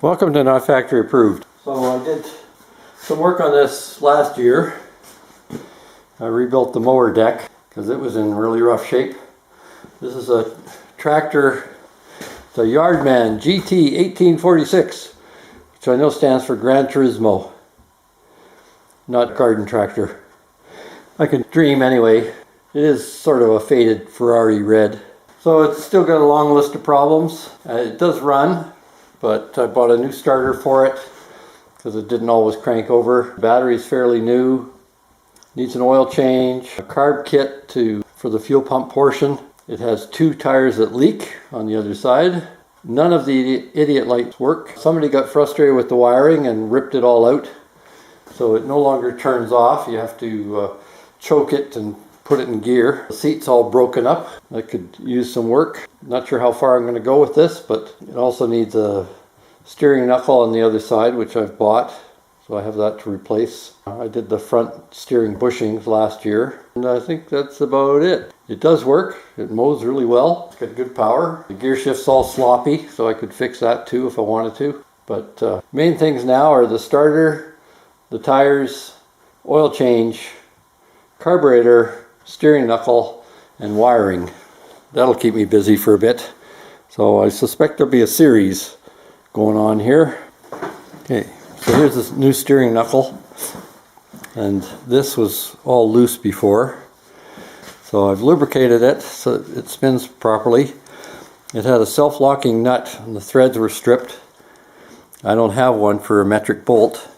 Welcome to Not Factory Approved. So I did some work on this last year. I rebuilt the mower deck because it was in really rough shape. This is a tractor, it's a Yardman GT1846, which I know stands for Gran Turismo, not garden tractor. I can dream anyway. It is sort of a faded Ferrari red. So it's still got a long list of problems. It does run, but I bought a new starter for it because it didn't always crank over. The battery's fairly new, needs an oil change, a carb kit for the fuel pump portion. It has 2 tires that leak on the other side. None of the idiot lights work. Somebody got frustrated with the wiring and ripped it all out, so it no longer turns off. You have to choke it and put it in gear. The seat's all broken up. I could use some work. Not sure how far I'm going to go with this, but it also needs a steering knuckle on the other side, which I've bought, so I have that to replace. I did the front steering bushings last year, and I think that's about it. It does work. It mows really well. It's got good power. The gear shift's all sloppy, so I could fix that too if I wanted to. But main things now are the starter, the tires, oil change, carburetor, steering knuckle, and wiring. That'll keep me busy for a bit. So I suspect there'll be a series going on here. Okay, so here's this new steering knuckle, and this was all loose before. So I've lubricated it so it spins properly. It had a self-locking nut and the threads were stripped. I don't have one for a metric bolt.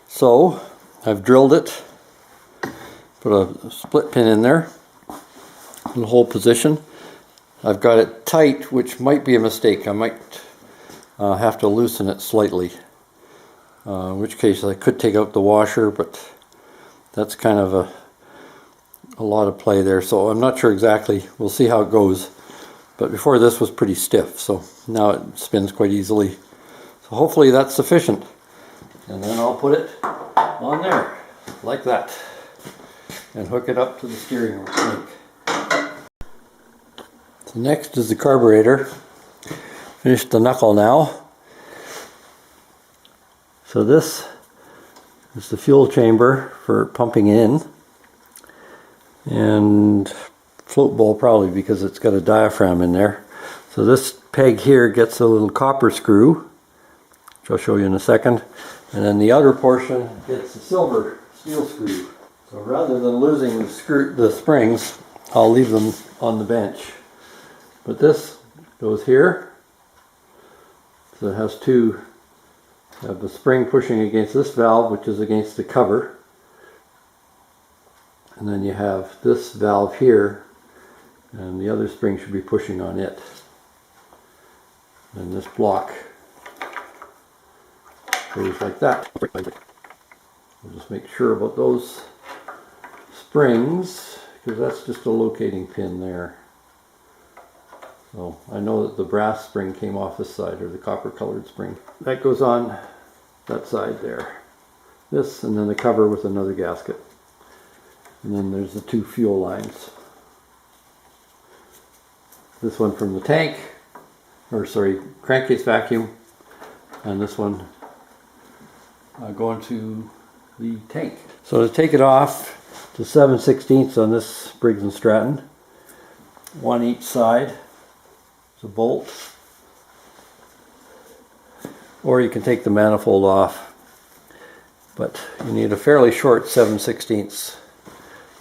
So I've drilled it, put a split pin in there in the whole position. I've got it tight, which might be a mistake. I might have to loosen it slightly, in which case I could take out the washer, but that's kind of a lot of play there, so I'm not sure exactly. We'll see how it goes. But before this was pretty stiff, so now it spins quite easily. So hopefully that's sufficient. And then I'll put it on there, like that, and hook it up to the steering link. So next is the carburetor. Finished the knuckle now. So this is the fuel chamber for pumping in, and float bowl probably because it's got a diaphragm in there. So this peg here gets a little copper screw, which I'll show you in a second, and then the outer portion gets a silver steel screw. So rather than losing the springs, I'll leave them on the bench. But this goes here, so it has two. You have the spring pushing against this valve, which is against the cover, and then you have this valve here, and the other spring should be pushing on it. And this block goes like that. We'll just make sure about those springs, because that's just a locating pin there. So I know that the brass spring came off this side, or the copper colored spring. That goes on that side there. This, and then the cover with another gasket. And then there's the 2 fuel lines. This one from the tank, or sorry, crankcase vacuum, and this one going to the tank. So to take it off, to 7/16 on this Briggs Stratton, 1 each side. It's a bolt, or you can take the manifold off, but you need a fairly short 7/16.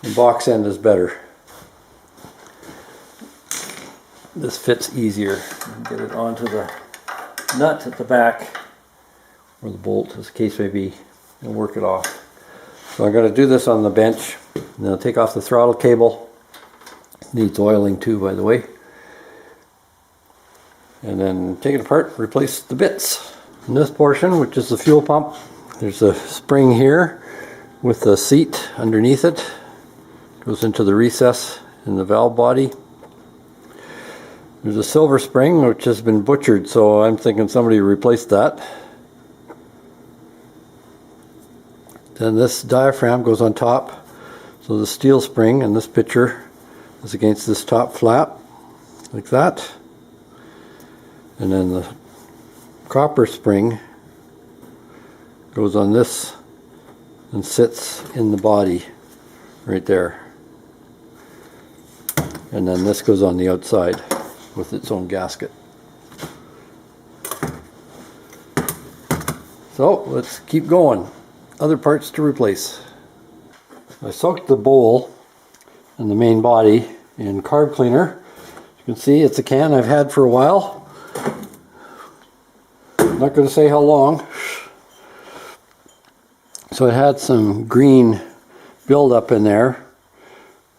The box end is better. This fits easier. Get it onto the nut at the back, or the bolt, as the case may be, and work it off. So I'm going to do this on the bench, and then I'll take off the throttle cable. It needs oiling too, by the way. And then take it apart, replace the bits. In this portion, which is the fuel pump, there's a spring here with the seat underneath it. Goes into the recess in the valve body. There's a silver spring which has been butchered, so I'm thinking somebody replaced that. Then this diaphragm goes on top, so the steel spring in this picture is against this top flap, like that. And then the copper spring goes on this and sits in the body right there. And then this goes on the outside with its own gasket. So let's keep going. Other parts to replace. I soaked the bowl and the main body in carb cleaner. You can see it's a can I've had for a while. I'm not going to say how long. So it had some green buildup in there.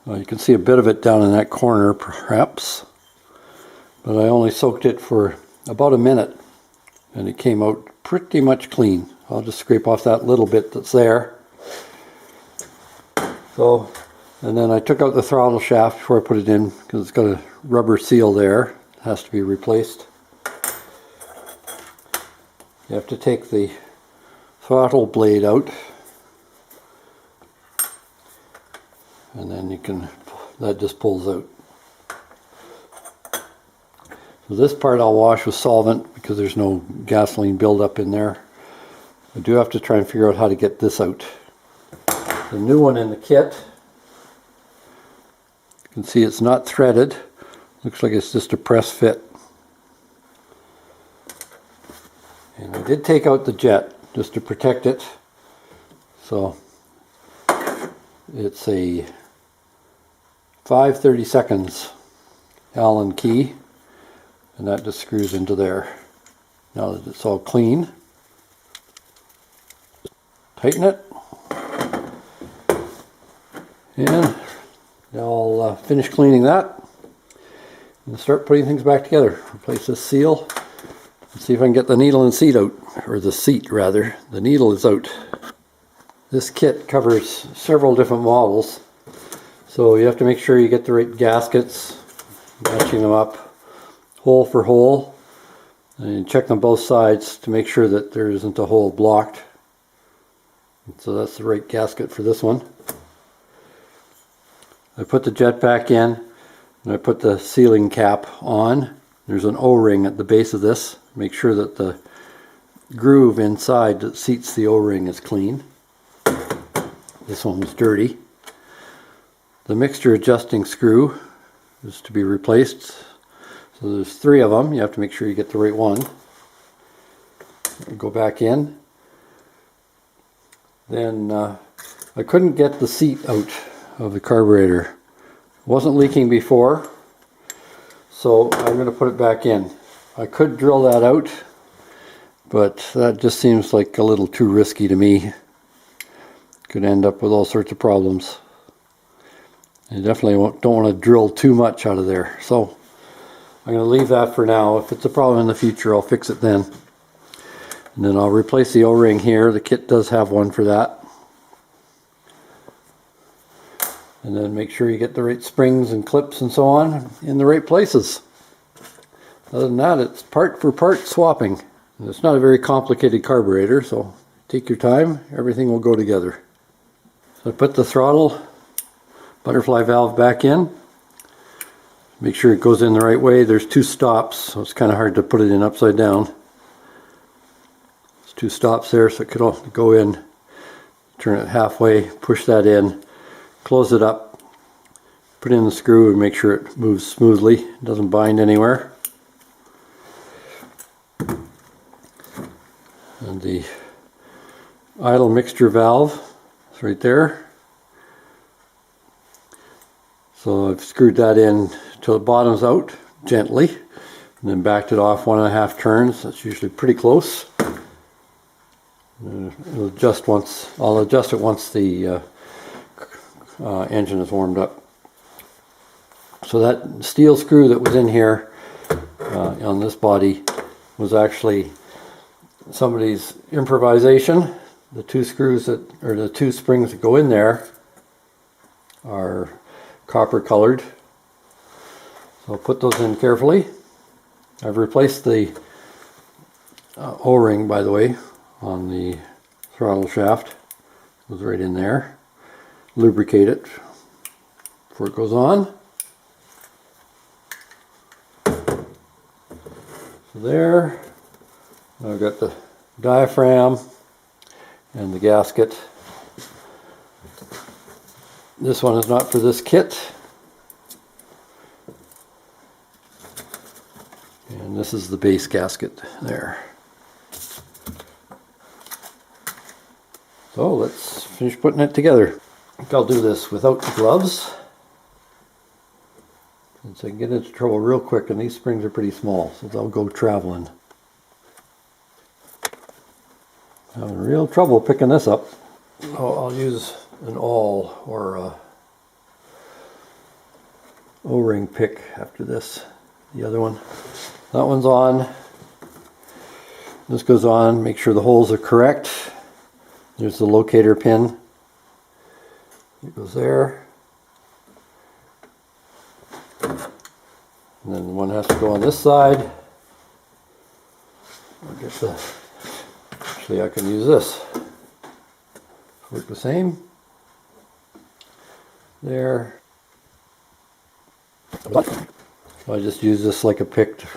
You can see a bit of it down in that corner perhaps. But I only soaked it for about a minute and it came out pretty much clean. I'll just scrape off that little bit that's there. So, and then I took out the throttle shaft before I put it in because it's got a rubber seal there. It has to be replaced. You have to take the throttle blade out, and then you can, that just pulls out. So this part I'll wash with solvent because there's no gasoline buildup in there. I do have to try and figure out how to get this out. The new one in the kit, you can see it's not threaded. Looks like it's just a press fit. And I did take out the jet just to protect it. So it's a 5/32 Allen key, and that just screws into there. Now that it's all clean, tighten it, and I'll finish cleaning that and start putting things back together. Replace this seal and see if I can get the needle and seat out, or the seat rather. The needle is out. This kit covers several different models, so you have to make sure you get the right gaskets, matching them up hole for hole, and check on both sides to make sure that there isn't a hole blocked. So that's the right gasket for this one. I put the jet back in and I put the sealing cap on. There's an O-ring at the base of this. Make sure that the groove inside that seats the O-ring is clean. This one was dirty. The mixture adjusting screw is to be replaced. So there's 3 of them. You have to make sure you get the right one. Go back in. Then I couldn't get the seat out of the carburetor. It wasn't leaking before, so I'm going to put it back in. I could drill that out, but that just seems like a little too risky to me. Could end up with all sorts of problems. You definitely don't want to drill too much out of there. So I'm going to leave that for now. If it's a problem in the future, I'll fix it then. And then I'll replace the O-ring here. The kit does have one for that. And then make sure you get the right springs and clips and so on in the right places. Other than that, it's part for part swapping. And it's not a very complicated carburetor, so take your time. Everything will go together. So I put the throttle butterfly valve back in. Make sure it goes in the right way. There's 2 stops, so it's kind of hard to put it in upside down. There's 2 stops there, so it could all go in. Turn it halfway, push that in, close it up, put in the screw and make sure it moves smoothly. It doesn't bind anywhere. And the idle mixture valve is right there. So I've screwed that in till the bottom's out gently, and then backed it off 1.5 turns. That's usually pretty close. I'll adjust it once the engine is warmed up. So that steel screw that was in here on this body was actually somebody's improvisation. The 2 screws that, or the 2 springs that go in there, are copper colored. So I'll put those in carefully. I've replaced the O-ring, by the way, on the throttle shaft. It goes right in there. Lubricate it before it goes on. So there. I've got the diaphragm and the gasket. This one is not for this kit. And this is the base gasket there. So let's finish putting it together. I think I'll do this without the gloves, since I can get into trouble real quick, and these springs are pretty small, so they'll go traveling. Having real trouble picking this up. Oh, I'll use an awl or a O-ring pick after this. The other one. That one's on. This goes on. Make sure the holes are correct. There's the locator pin. It goes there. And then one has to go on this side. I'll get the, actually I can use this. Work the same. There. So I just use this like a pick to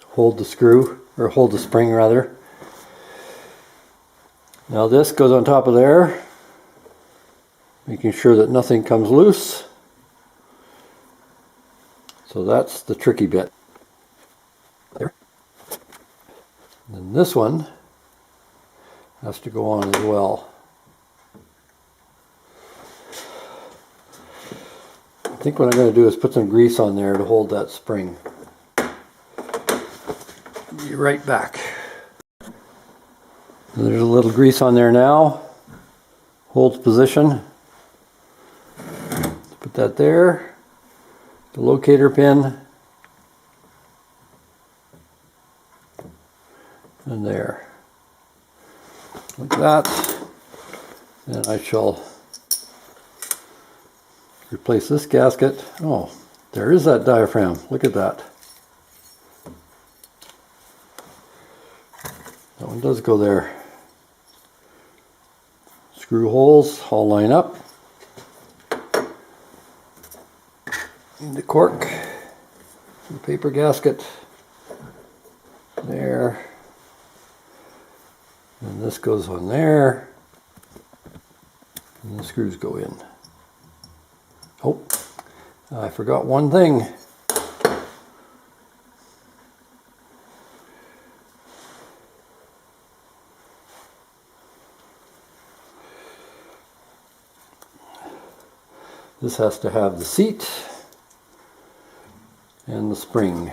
hold the screw, or hold the spring rather. Now this goes on top of there, making sure that nothing comes loose. So that's the tricky bit. There. And then this one has to go on as well. I think what I'm going to do is put some grease on there to hold that spring. Be right back. There's a little grease on there now. Holds position. Put that there. The locator pin. And there. Like that. And I shall replace this gasket. Oh, there is that diaphragm. Look at that. That one does go there. Screw holes all line up. And the cork. The paper gasket. There. And this goes on there. And the screws go in. Oh, I forgot one thing. This has to have the seat and the spring.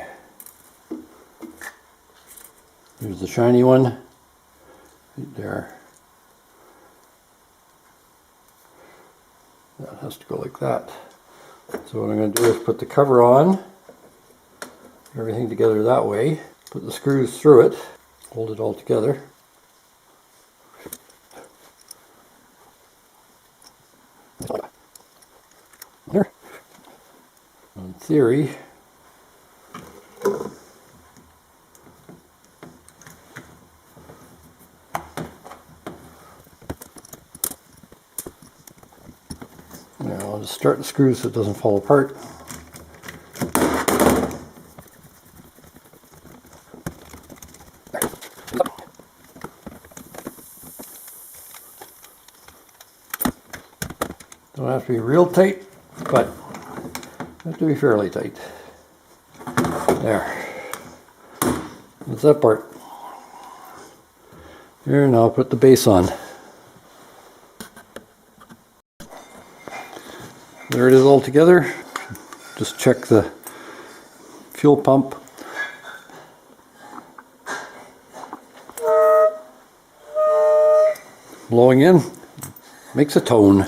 Here's the shiny one, right there. That has to go like that. So what I'm going to do is put the cover on, everything together that way, put the screws through it, hold it all together. There. In theory, now I'll just start the screws so it doesn't fall apart. Don't have to be real tight, but have to be fairly tight. There. That's that part. Here, now I'll put the base on. There it is all together. Just check the fuel pump. Blowing in, makes a tone.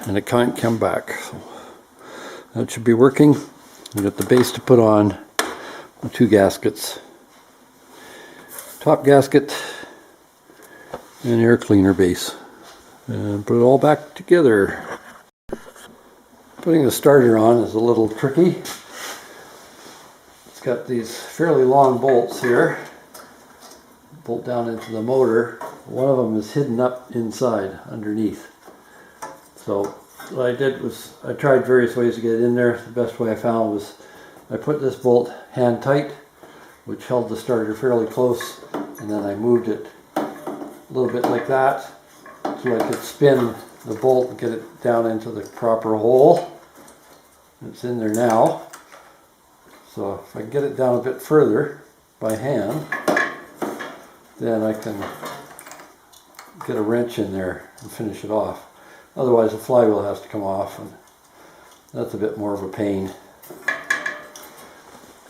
And it can't come back. So that should be working. We got the base to put on the two gaskets. Top gasket and air cleaner base. And put it all back together. Putting the starter on is a little tricky. It's got these fairly long bolts here. Bolt down into the motor. One of them is hidden up inside underneath. So what I did was I tried various ways to get it in there. The best way I found was I put this bolt hand tight which held the starter fairly close, and then I moved it a little bit like that so I could spin the bolt and get it down into the proper hole. It's in there now. So if I get it down a bit further by hand, then I can get a wrench in there and finish it off. Otherwise the flywheel has to come off, and that's a bit more of a pain.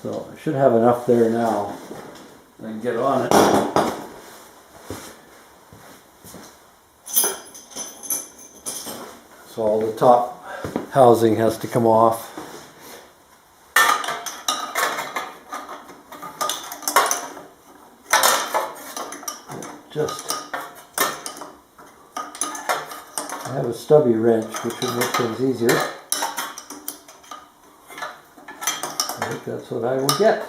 So I should have enough there now. I can get on it. So all the top housing has to come off. I have a stubby wrench, which would make things easier. I think that's what I will get.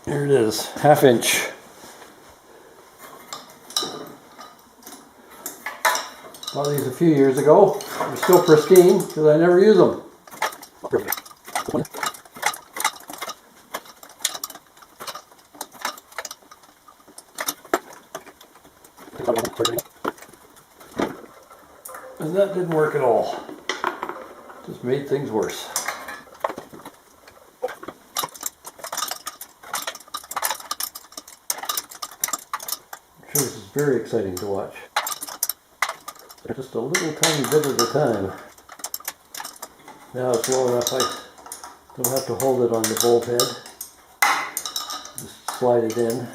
Here it is, 1/2 inch. Bought these a few years ago. They're still pristine because I never use them. And that didn't work at all. Just made things worse. I'm sure this is very exciting to watch. Just a little tiny bit at a time. Now it's low enough I don't have to hold it on the bolt head. Just slide it in.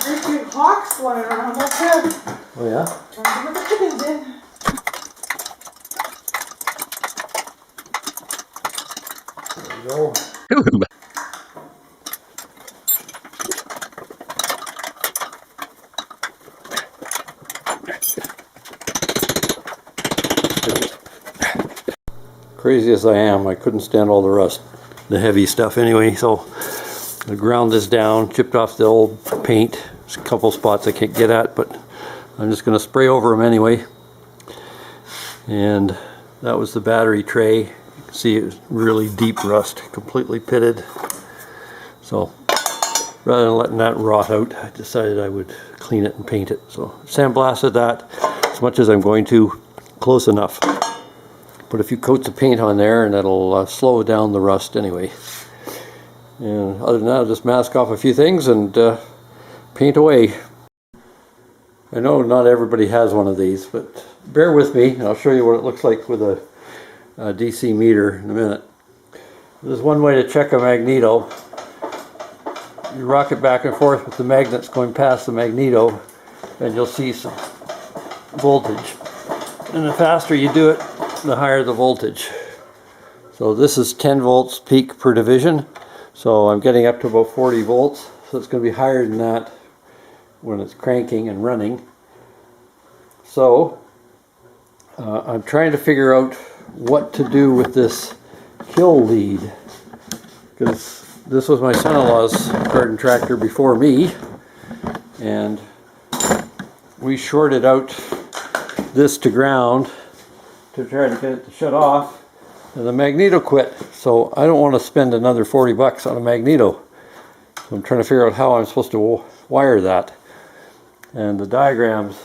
There's big hawks flying around up there. Oh yeah? Trying to get the chickens in. There we go. Crazy as I am, I couldn't stand all the rust, the heavy stuff anyway, so I ground this down, chipped off the old paint. There's a couple spots I can't get at, but I'm just going to spray over them anyway. And that was the battery tray. You can see it was really deep rust, completely pitted. So rather than letting that rot out, I decided I would clean it and paint it. So sandblasted that as much as I'm going to, close enough. Put a few coats of paint on there and that'll slow down the rust anyway. And other than that, I'll just mask off a few things and paint away. I know not everybody has one of these, but bear with me and I'll show you what it looks like with a DC meter in a minute. There's one way to check a magneto. You rock it back and forth with the magnets going past the magneto and you'll see some voltage. And the faster you do it, the higher the voltage. So this is 10 volts peak per division. So I'm getting up to about 40 volts. So it's going to be higher than that when it's cranking and running. So I'm trying to figure out what to do with this hill lead. Because this was my son-in-law's garden tractor before me. And we shorted out this to ground to try to get it to shut off, and the magneto quit. So I don't want to spend another 40 bucks on a magneto. So I'm trying to figure out how I'm supposed to wire that. And the diagrams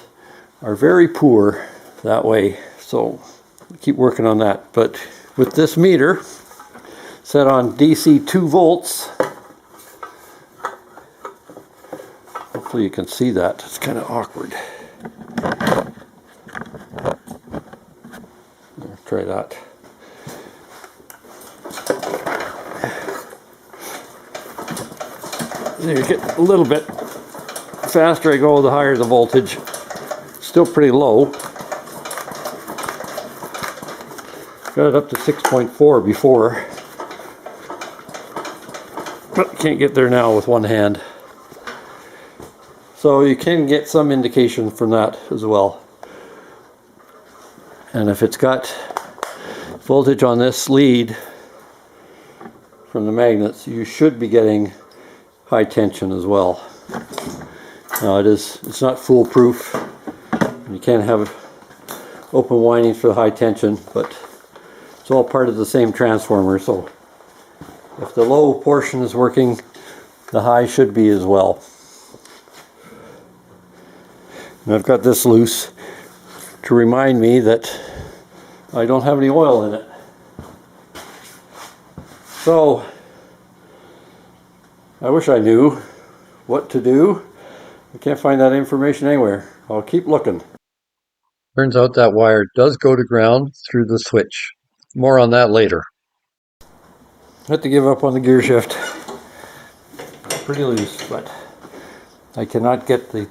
are very poor that way, so keep working on that. But with this meter set on DC 2 volts, hopefully you can see that. It's kind of awkward. Try that. There you get a little bit faster I go, the higher the voltage. Still pretty low. Got it up to 6.4 before, but can't get there now with one hand. So you can get some indication from that as well. And if it's got voltage on this lead from the magnets, you should be getting high tension as well. Now it's not foolproof. You can't have open windings for the high tension, but it's all part of the same transformer, so if the low portion is working, the high should be as well. And I've got this loose to remind me that I don't have any oil in it. So I wish I knew what to do. I can't find that information anywhere. I'll keep looking. Turns out that wire does go to ground through the switch. More on that later. I had to give up on the gear shift. Pretty loose, but I cannot get the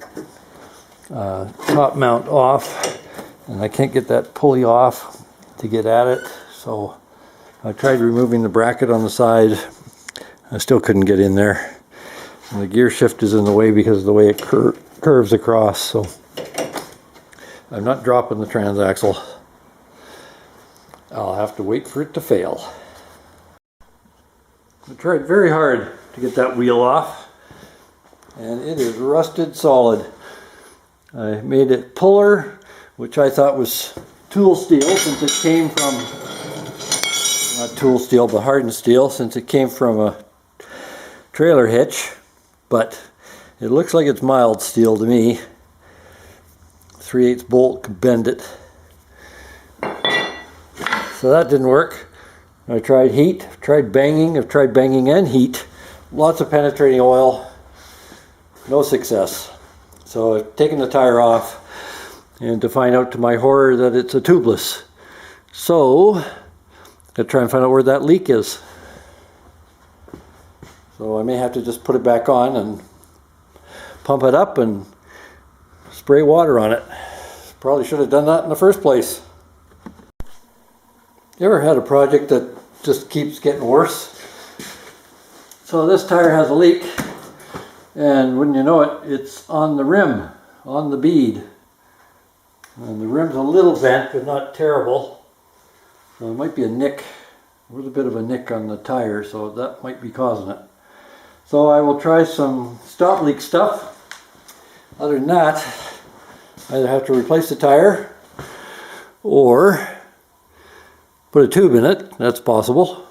top mount off, and I can't get that pulley off to get at it, so I tried removing the bracket on the side. I still couldn't get in there, and the gear shift is in the way because of the way it curves across, so I'm not dropping the transaxle. I'll have to wait for it to fail. I tried very hard to get that wheel off, and it is rusted solid. I made it puller, which I thought was tool steel since it came from, not tool steel, but hardened steel since it came from a trailer hitch, but it looks like it's mild steel to me. 3/8 bolt could bend it. So that didn't work. I tried heat, tried banging, I've tried banging and heat. Lots of penetrating oil, no success. So I've taken the tire off, and to find out to my horror that it's a tubeless. So I try and find out where that leak is. So I may have to just put it back on and pump it up and spray water on it. Probably should have done that in the first place. You ever had a project that just keeps getting worse? So this tire has a leak, and wouldn't you know it, it's on the rim, on the bead. And the rim's a little bent, but not terrible. So there might be a nick, a little bit of a nick on the tire, so that might be causing it. So I will try some stop leak stuff. Other than that, I either have to replace the tire or put a tube in it, that's possible,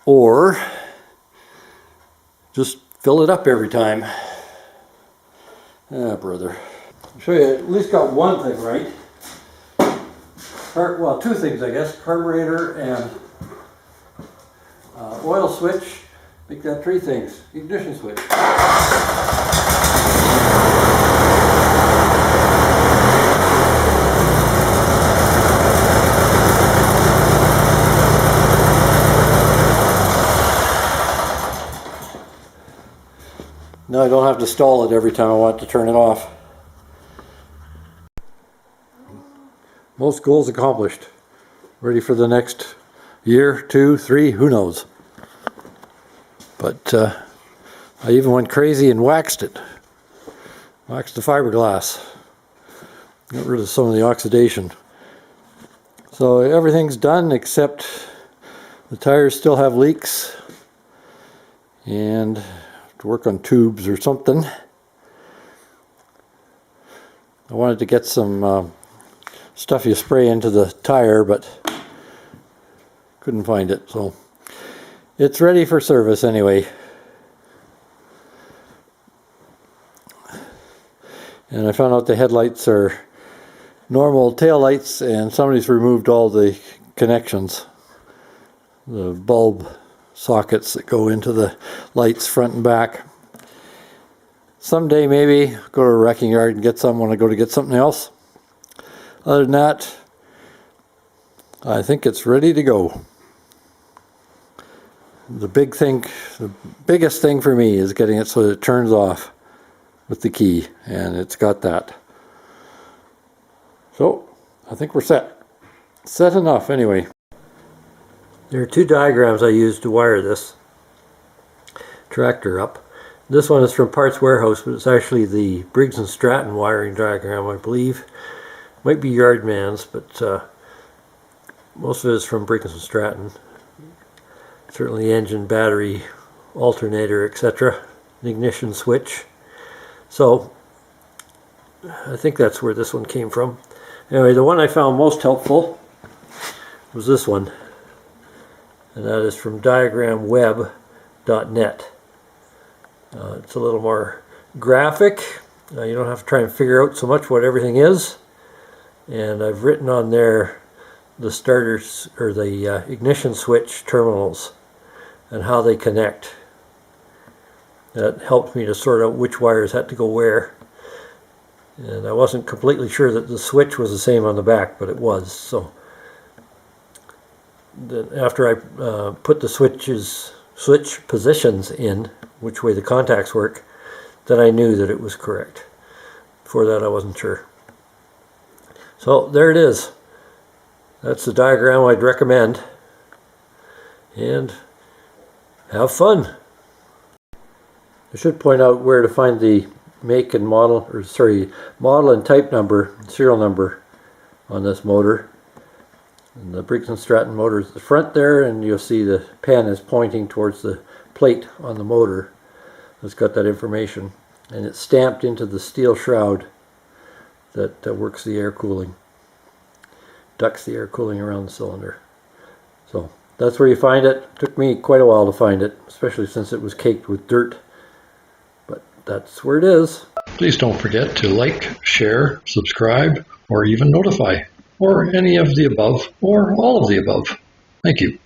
or just fill it up every time. Ah, brother. I'll show you, at least got one thing right. Well, two things I guess, carburetor and oil switch. Make that three things. Ignition switch. Now I don't have to stall it every time I want to turn it off. Most goals accomplished. Ready for the next year, 2, 3, who knows. But I even went crazy and waxed it. Waxed the fiberglass. Got rid of some of the oxidation. So everything's done except the tires still have leaks. And to work on tubes or something. I wanted to get some stuff you spray into the tire, but couldn't find it, so it's ready for service anyway. And I found out the headlights are normal tail lights, and somebody's removed all the connections, the bulb sockets that go into the lights front and back. Someday maybe go to a wrecking yard and get some when I go to get something else. Other than that, I think it's ready to go. The biggest thing for me is getting it so that it turns off with the key, and it's got that. So I think we're set. Set enough anyway. There are two diagrams I used to wire this tractor up. This one is from Parts Warehouse, but it's actually the Briggs Stratton wiring diagram, I believe. Might be Yardman's, but most of it is from Briggs Stratton. Certainly engine, battery, alternator, etc. An ignition switch. So I think that's where this one came from. Anyway, the one I found most helpful was this one, and that is from diagramweb.net. It's a little more graphic. You don't have to try and figure out so much what everything is. And I've written on there the starters or the ignition switch terminals and how they connect. That helped me to sort out which wires had to go where. And I wasn't completely sure that the switch was the same on the back, but it was. So then after I put the switch positions in, which way the contacts work, then I knew that it was correct. Before that I wasn't sure. So there it is. That's the diagram I'd recommend. And have fun. I should point out where to find the make and model, or sorry, model and type number, serial number on this motor. And the Briggs Stratton motor is at the front there, and you'll see the pen is pointing towards the plate on the motor that's got that information. And it's stamped into the steel shroud that works the air cooling, ducts the air cooling around the cylinder. So that's where you find it. It took me quite a while to find it, especially since it was caked with dirt. But that's where it is. Please don't forget to like, share, subscribe, or even notify, or any of the above, or all of the above. Thank you.